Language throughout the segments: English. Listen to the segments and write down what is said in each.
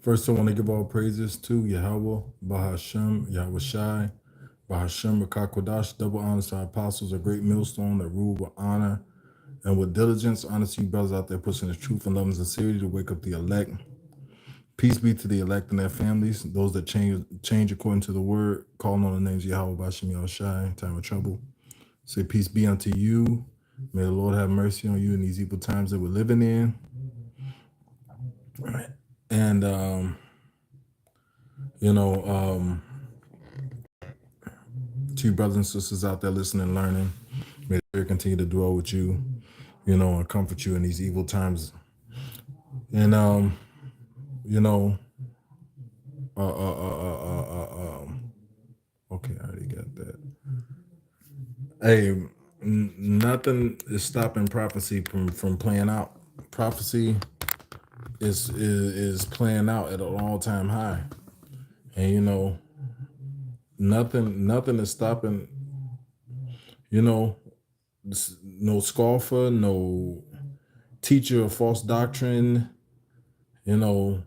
First, I want to give all praises to Yahweh, Bahashem, Yahweh Shai, Bahashem, Rakakwadash, double honors to our apostles, a great millstone that rule with honor and with diligence. Honor to you brothers out there pushing the truth and love and sincerity to wake up the elect. Peace be to the elect and their families, those that change according to the word, calling on the names of Yahweh, Bahashem, Yahweh Shai, time of trouble. Say, peace be unto you. May the Lord have mercy on you in these evil times that we're living in. And, to you brothers and sisters out there listening and learning, may the Spirit continue to dwell with you, and comfort you in these evil times. And, okay, I already got that. Hey, nothing is stopping prophecy from playing out. Prophecy is playing out at an all-time high, and nothing is stopping. No scoffer, no teacher of false doctrine, no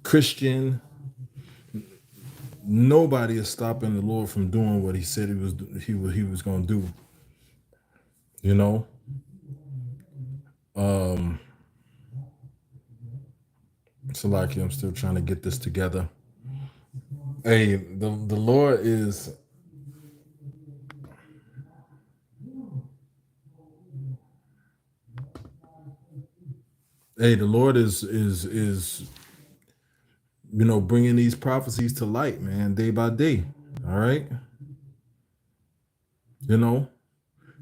Christian. Nobody is stopping the Lord from doing what He said he was going to do. So like I'm still trying to get this together. Hey, the Lord is. Hey, the Lord is bringing these prophecies to light, man, day by day. All right.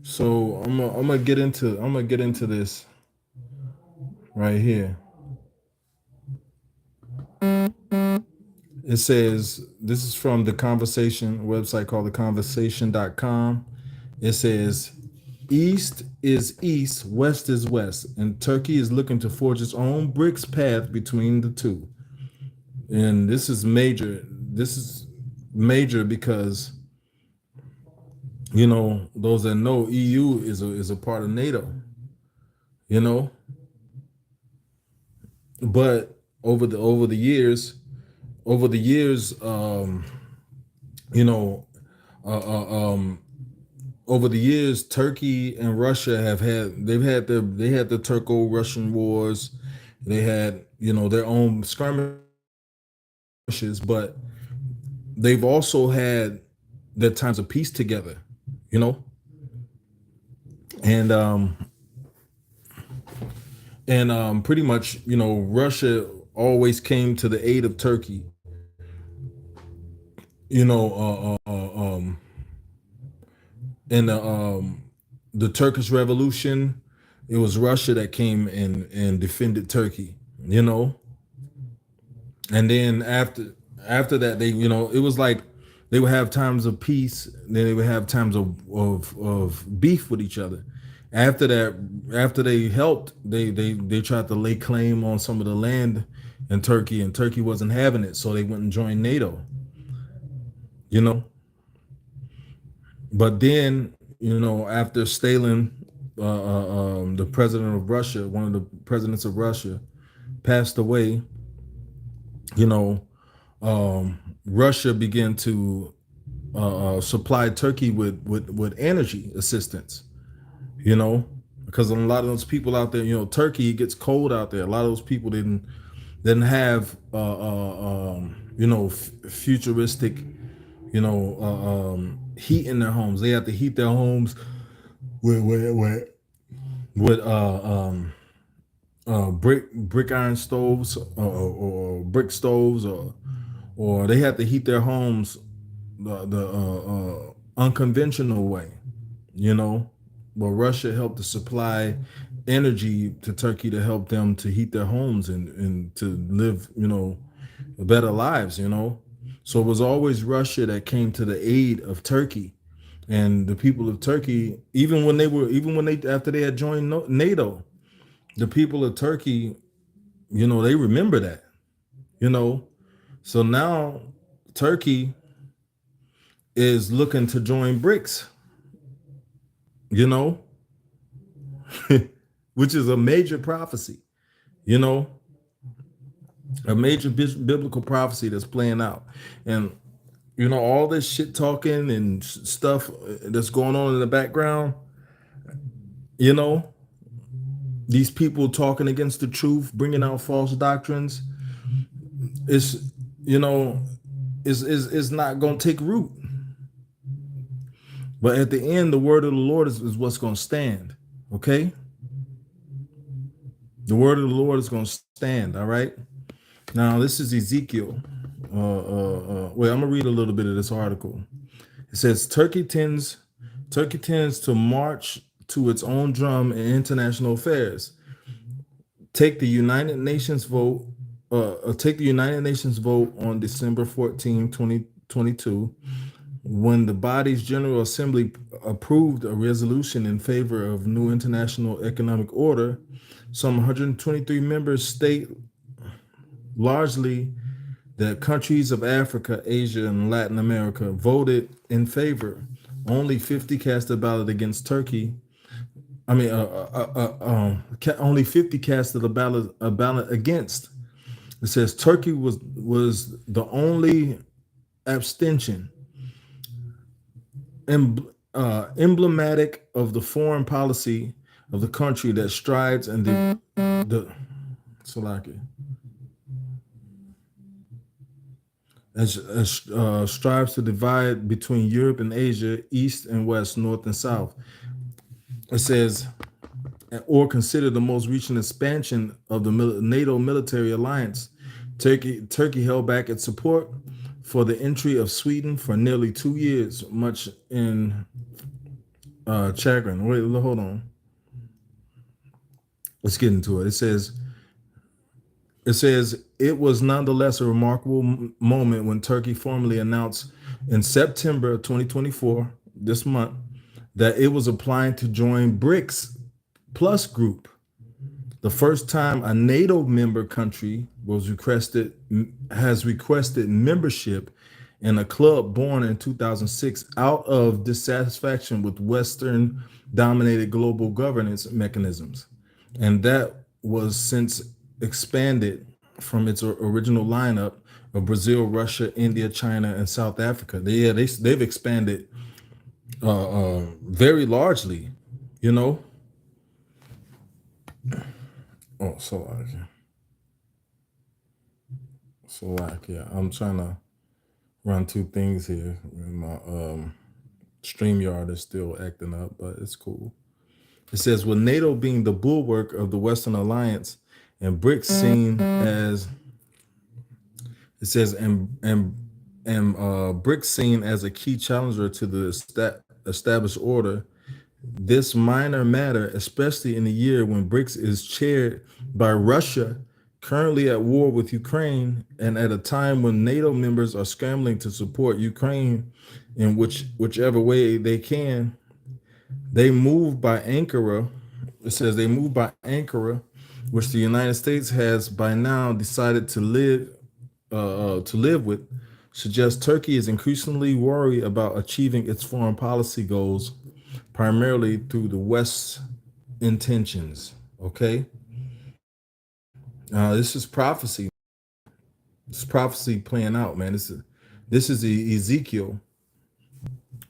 So I'm gonna get into this right here. It says, this is from the Conversation website called theconversation.com. It says, East is east, west is west, and Turkey is looking to forge its own BRICS path between the two. And this is major. This is major because, those that know, EU is a part of NATO. But over the years, over the years, Turkey and Russia they had the Turco-Russian wars. They had their own skirmishes, but they've also had their times of peace together. And pretty much Russia always came to the aid of Turkey. In the Turkish Revolution, it was Russia that came and defended Turkey. And then after that, they it was like they would have times of peace, then they would have times of beef with each other. After that, after they helped, they tried to lay claim on some of the land in Turkey, and Turkey wasn't having it, so they went and joined NATO. But then after Stalin, the president of Russia, one of the presidents of Russia, passed away, Russia began to supply Turkey with energy assistance. Because a lot of those people out there, Turkey, it gets cold out there. A lot of those people didn't have futuristic heat in their homes. They have to heat their homes with brick iron stoves or brick stoves, or they have to heat their homes the unconventional way. But Russia helped to supply energy to Turkey to help them to heat their homes and to live better lives. So it was always Russia that came to the aid of Turkey. And the people of Turkey, after they had joined NATO, the people of Turkey, they remember that. So now Turkey is looking to join BRICS. which is a major prophecy, you know, a major biblical prophecy that's playing out. And, you know, all this shit talking and stuff that's going on in the background, you know, these people talking against the truth, bringing out false doctrines, it's, you know, is not going to take root. But at the end, the word of the Lord is what's going to stand. Okay? The word of the Lord is going to stand. All right? Now, this is Ezekiel. Wait, I'm going to read a little bit of this article. It says, Turkey tends to march to its own drum in international affairs. Take the United Nations vote on December 14, 2022, when the body's General Assembly approved a resolution in favor of new international economic order. Some 123 members state, largely the countries of Africa, Asia, and Latin America, voted in favor. Only 50 cast a ballot against Turkey. Only 50 casted a ballot against. It says Turkey was the only abstention, emblematic of the foreign policy of the country that strides and strives to divide between Europe and Asia, East and West, North and South. It says, or consider the most recent expansion of the NATO military alliance. Turkey held back its support for the entry of Sweden for nearly 2 years, much in chagrin. Wait, hold on. Let's get into it. It says it was nonetheless a remarkable moment when Turkey formally announced in September of 2024, this month, that it was applying to join BRICS Plus group. The first time a NATO member country has requested membership in a club born in 2006 out of dissatisfaction with Western dominated global governance mechanisms. And that was since expanded from its original lineup of Brazil, Russia, India, China, and South Africa. They've expanded very largely, you know. Oh, Slovakia. I'm trying to run two things here. My StreamYard is still acting up, but it's cool. It says, with NATO being the bulwark of the Western Alliance and BRICS seen as, it says, BRICS seen as a key challenger to the established order, this minor matter, especially in a year when BRICS is chaired by Russia, currently at war with Ukraine, and at a time when NATO members are scrambling to support Ukraine in whichever way they can, they move by Ankara. It says they move by Ankara, which the United States has by now decided to live with, suggests Turkey is increasingly worried about achieving its foreign policy goals, primarily through the West's intentions. Okay. This is prophecy. This prophecy playing out, man. This is Ezekiel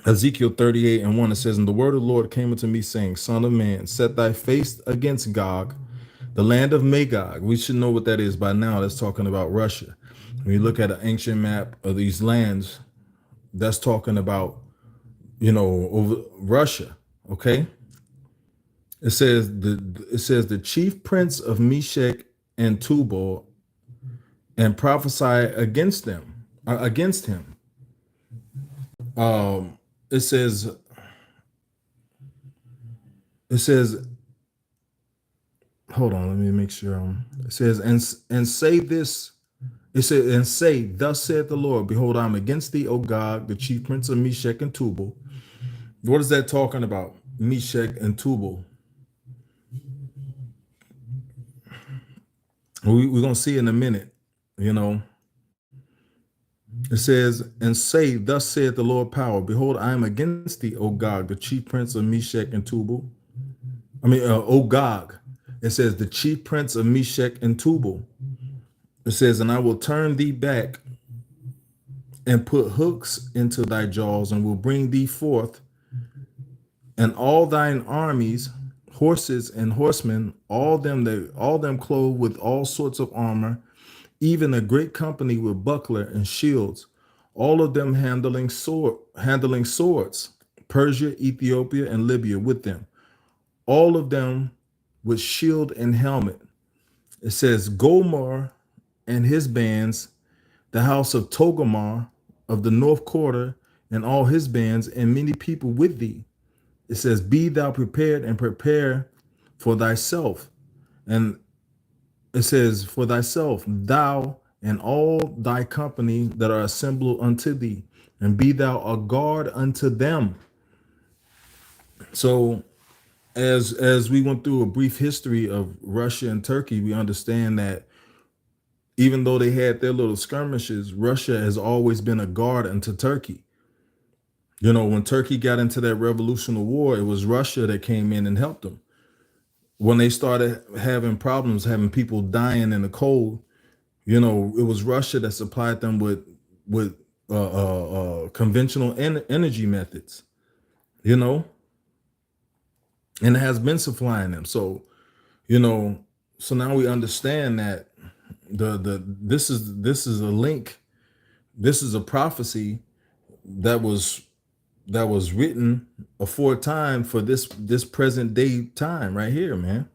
38:1. It says, and the word of the Lord came unto me, saying, Son of man, set thy face against Gog, the land of Magog. We should know what that is by now. That's talking about Russia. When you look at an ancient map of these lands, that's talking about, you know, over Russia. Okay. It says the chief prince of Meshech and Tubal, and prophesy against him. It says, hold on, let me make sure. It says, and say this. It says, and say, thus saith the Lord, behold, I'm against thee, O Gog, the chief prince of Meshech and Tubal. What is that talking about? Meshech and Tubal. We're going to see in a minute, you know. It says, and say, thus saith the Lord power, behold, I am against thee, O Gog, the chief prince of Meshech and Tubal. O Gog, It says, the chief prince of Meshach and Tubal. It says, and I will turn thee back and put hooks into thy jaws, and will bring thee forth, and all thine armies, horses and horsemen, all them clothed with all sorts of armor, even a great company with buckler and shields, all of them handling swords, Persia, Ethiopia, and Libya with them, all of them with shield and helmet. It says, Gomor and his bands, the house of Togomar of the north quarter, and all his bands, and many people with thee. It says, be thou prepared and prepare for thyself. And it says, for thyself, thou and all thy company that are assembled unto thee, and be thou a guard unto them. So as we went through a brief history of Russia and Turkey, we understand that even though they had their little skirmishes, Russia has always been a guard unto Turkey. You know, when Turkey got into that revolutionary war, it was Russia that came in and helped them. When they started having problems, having people dying in the cold, you know, it was Russia that supplied them with conventional energy methods, you know, and it has been supplying them. So, you know, so now we understand that this is a link, this is a prophecy that was written aforetime for this present day time right here, man.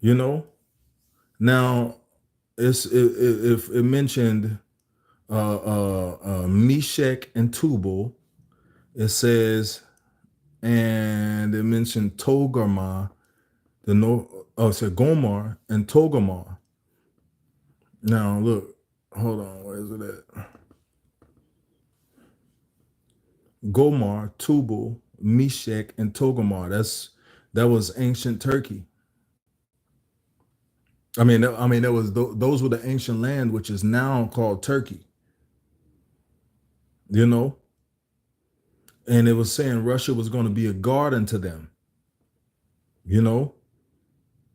You know, now if it mentioned Meshach and Tubal, it says, and it mentioned Togarmah, it said Gomor and Togarmah. Now look, hold on, where is it at? Gomor, Tubal, Meshach, and Togarmah. That was ancient Turkey. I mean, that was those were the ancient land, which is now called Turkey. You know, and it was saying Russia was going to be a guard unto them. You know,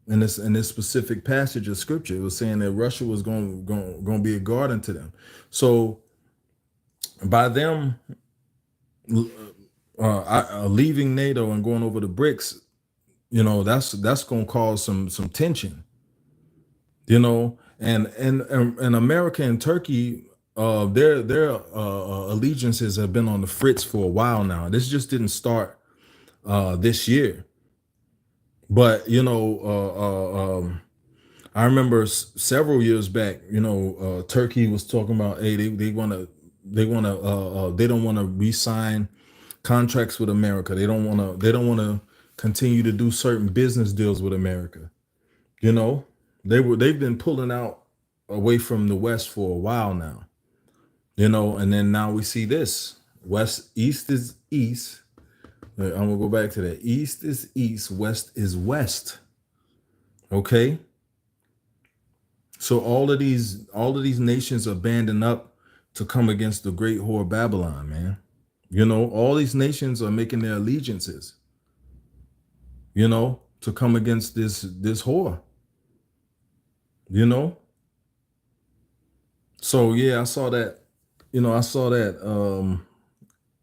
in this specific passage of scripture, it was saying that Russia was going to be a guard unto them. So by them leaving NATO and going over to BRICS, you know, that's going to cause some tension. You know, and America and Turkey, their allegiances have been on the fritz for a while now. This just didn't start this year, but you know, I remember several years back, you know, Turkey was talking about, hey, they don't want to re-sign contracts with America. They don't want to continue to do certain business deals with America. You know, they've been pulling out away from the West for a while now, you know, and then now we see this. East is east. I'm gonna go back to that. East is east, west is west. Okay. So all of these nations are banding up to come against the great whore Babylon, man. You know, all these nations are making their allegiances, you know, to come against this whore. You know, so yeah, I saw that. You know, I saw that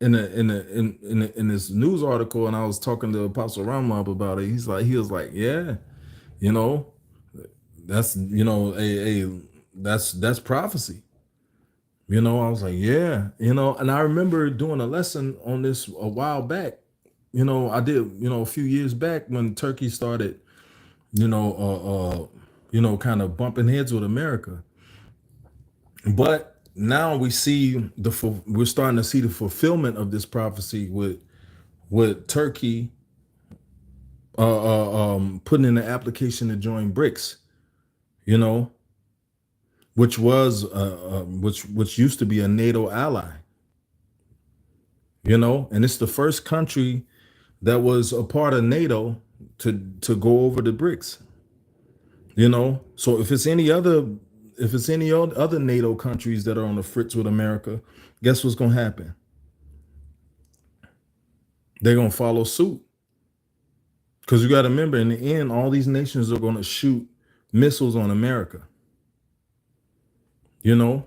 in this news article, and I was talking to Apostle Ramab about it. He was like, yeah, you know, that's that's prophecy. You know, I was like, yeah, you know, and I remember doing a lesson on this a while back. You know, I did, you know, a few years back when Turkey started, you know, kind of bumping heads with America. But now we're starting to see the fulfillment of this prophecy with Turkey putting in an application to join BRICS, you know, which was which used to be a NATO ally, you know, and it's the first country that was a part of NATO to go over to BRICS. You know, so if it's any other NATO countries that are on the fritz with America, guess what's gonna happen? They're gonna follow suit. Because you got to remember, in the end, all these nations are going to shoot missiles on America. You know,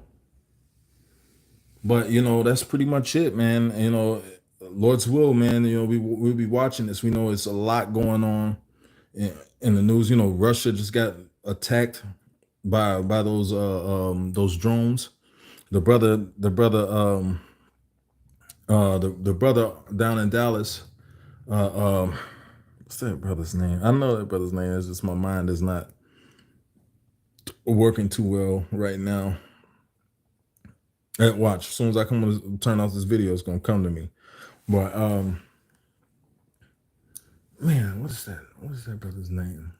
but that's pretty much it, man. Lord's will, man. We'll be watching this. We know it's a lot going on in the news. Russia just got attacked by those drones. The brother down in Dallas. What's that brother's name? I know that brother's name. It's just my mind is not working too well right now. Watch, as soon as I come to turn off this video, it's gonna come to me. But man, what is that? What is that brother's name?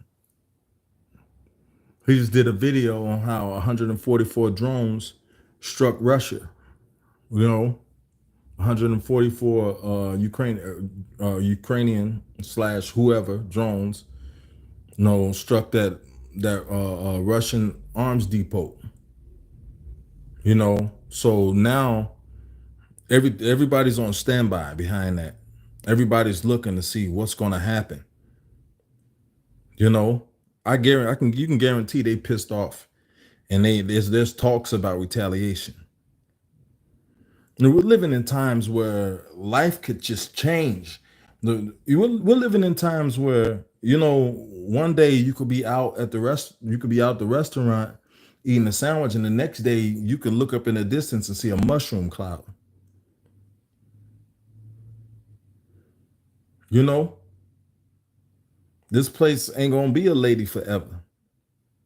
He just did a video on how 144 drones struck Russia. 144 Ukrainian / whoever drones, struck that Russian arms depot. So now everybody's on standby behind that. Everybody's looking to see what's going to happen. I guarantee you can guarantee they pissed off, and there's talks about retaliation. We're living in times where life could just change. We're living in times where one day you could be out at the restaurant eating a sandwich, and the next day you can look up in the distance and see a mushroom cloud. This place ain't gonna be a lady forever.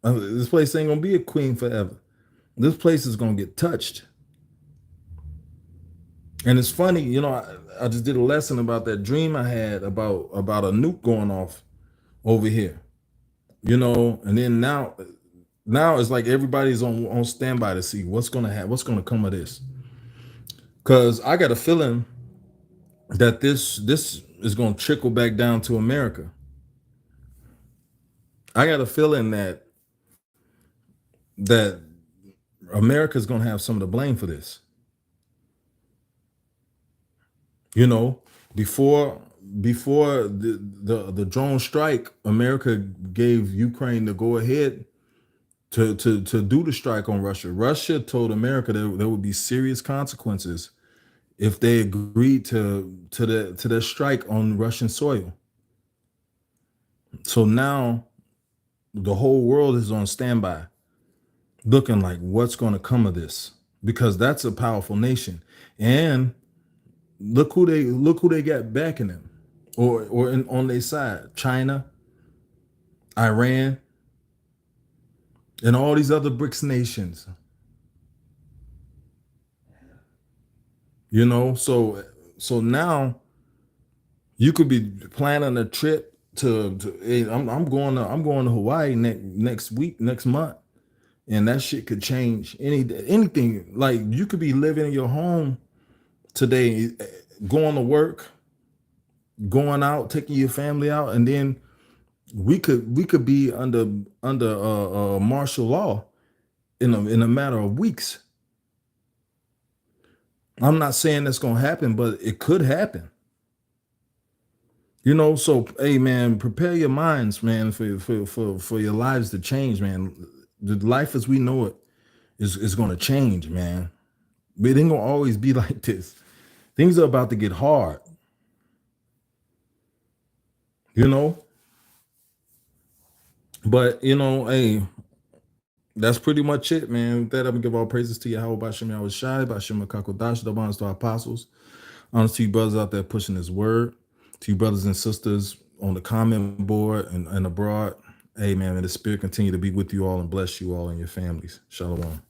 This place ain't gonna be a queen forever. This place is gonna get touched. And it's funny, I just did a lesson about that dream I had about a nuke going off over here. And then now it's like everybody's on standby to see what's gonna come of this. Because I got a feeling that this is gonna trickle back down to America. I got a feeling that America's gonna have some of the blame for this. Before the drone strike, America gave Ukraine the go ahead to do the strike on Russia. Russia told America that there would be serious consequences if they agreed to the strike on Russian soil. So now the whole world is on standby, looking like what's going to come of this, because that's a powerful nation. And look who they got backing them, or on their side: China, Iran, and all these other BRICS nations. So now you could be planning a trip to hey, I'm going to Hawaii next month, and that shit could change anything. Like, you could be living in your home today, going to work, going out, taking your family out, and then we could be under martial law in a matter of weeks. I'm not saying that's gonna happen, but it could happen. So hey, man, prepare your minds, man, for your lives to change, man. The life as we know it is gonna change, man. But it ain't gonna always be like this. Things are about to get hard. But hey, that's pretty much it, man. With that, I'm gonna give all praises to Yahweh Bashem Yahweh Shai, Bashem Kakodash, the bonds to our apostles. Honest to you brothers out there pushing his word, to you brothers and sisters on the comment board and abroad. Hey, man, may the Spirit continue to be with you all and bless you all and your families. Shalom.